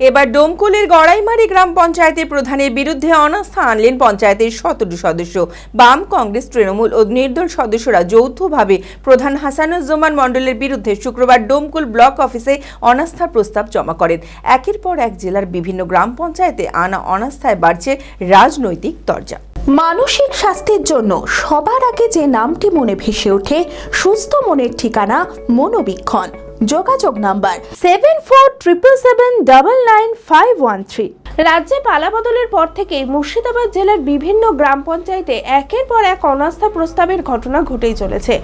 এবার ডোমকলের গড়াইমারি গ্রাম পঞ্চায়েতের প্রধানের বিরুদ্ধে অনাস্থা আনলেন পঞ্চায়েতের 17 সদস্য। বাম, কংগ্রেস, তৃণমূল ও নির্দল সদস্যরা যৌথভাবে প্রধান হাসানুজ্জামান মণ্ডলের বিরুদ্ধে শুক্রবার ডোমকল ব্লক অফিসে অনাস্থার প্রস্তাব জমা করেন। একের পর এক জেলার বিভিন্ন গ্রাম পঞ্চায়েতে আনা অনাস্থায় বাড়ছে রাজনৈতিক তরজা। মানসিক স্বাস্থ্যের জন্য সবার আগে যে নামটি মনে ভেসে ওঠে, সুস্থ মনের ঠিকানা মনোবীক্ষণ। যোগাযোগ নাম্বার 7477799513। রাজ্যে পালাবদলের পর থেকে মুর্শিদাবাদ জেলার বিভিন্ন গ্রাম পঞ্চায়েতে একের পর এক অনাস্থা প্রস্তাবের ঘটনা ঘটেই চলেছে।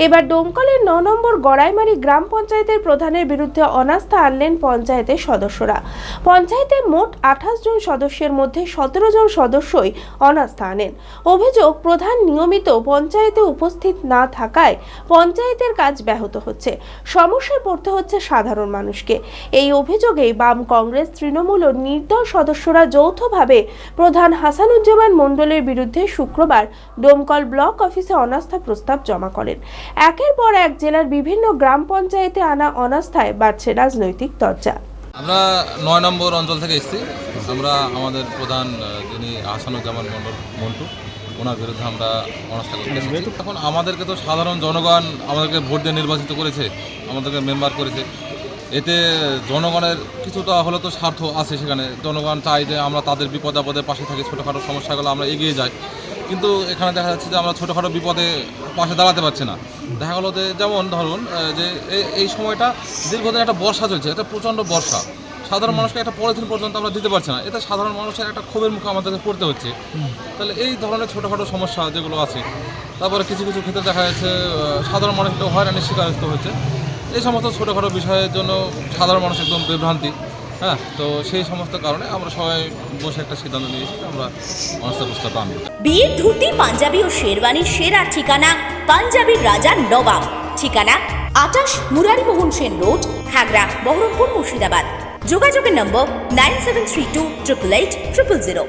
এবার ডোমকলের 9 নম্বর গড়াইমারি গ্রাম পঞ্চায়েতের প্রধানের বিরুদ্ধে অনাস্থা আনলেন পঞ্চায়েতের সদস্যরা। পঞ্চায়েতে মোট 28 জন সদস্যের মধ্যে 17 জন সদস্যই অনাস্থা আনেন। অভিযোগ, প্রধান নিয়মিত পঞ্চায়েতে উপস্থিত না থাকায় পঞ্চায়েতের কাজ ব্যাহত হচ্ছে, সমস্যায় পড়তে হচ্ছে সাধারণ মানুষকে। এই অভিযোগেই বাম, কংগ্রেস, তৃণমূল ও নির্দল সদস্যরা যৌথভাবে প্রধান হাসানুজ্জামান মণ্ডলের বিরুদ্ধে শুক্রবার ডোমকল ব্লক অফিসে অনাস্থা প্রস্তাব জমা করেন। একের পর এক জেলার বিভিন্ন গ্রাম পঞ্চায়েতে আনা অনাস্থায় বাড়ছে রাজনৈতিক তরজা। আমরা 9 নম্বর অঞ্চল থেকে এসেছি। আমরা আমাদের প্রধান যিনি হাসানুজ্জামান মন্টু, ওনার বিরুদ্ধে আমরা অনাস্থা করতে এসেছি। এখন আমাদেরকে তো সাধারণ জনগণ আমাদেরকে ভোট দিয়ে নির্বাচিত করেছে, আমাদেরকে মেম্বার করেছে। এতে জনগণের কিছুটা হলে তো স্বার্থ আছে সেখানে। জনগণ চায় যে আমরা তাদের বিপদে আপদে পাশে থাকি, ছোটোখাটো সমস্যাগুলো আমরা এগিয়ে যাই। কিন্তু এখানে দেখা যাচ্ছে যে আমরা ছোটোখাটো বিপদে পাশে দাঁড়াতে পারছি না। দেখা গেলো যে যেমন ধরুন যে এই সময়টা দীর্ঘদিন একটা বর্ষা চলছে, এটা প্রচণ্ড বর্ষা। সাধারণ মানুষকে একটা পলিথিন পর্যন্ত আমরা দিতে পারছি না। এতে সাধারণ মানুষের একটা ক্ষোভের মুখে আমাদেরকে পড়তে হচ্ছে। তাহলে এই ধরনের ছোটোখাটো সমস্যা যেগুলো আছে, তারপরে কিছু কিছু ক্ষেত্রে দেখা যাচ্ছে সাধারণ মানুষ একটু হয়রানির শিকারগ্রস্ত হচ্ছে। এই সমস্ত ছোটোখাটো বিষয়ের জন্য সাধারণ মানুষ একদম বিভ্রান্তি। তো সেই সমস্ত কারণে আমরা সবাই বসে একটা সিদ্ধান্ত নিয়েছি, আমরা অনাস্থা প্রস্তাব আনব। বিয়ের ধুতি, পাঞ্জাবি ও শেরওয়ানির সেরা ঠিকানা পাঞ্জাবির রাজা নবাব। ঠিকানা 28 মুরারিমোহন সেন রোড, খাগড়া, বহরমপুর, মুর্শিদাবাদ। যোগাযোগের নম্বর 9732 888 000।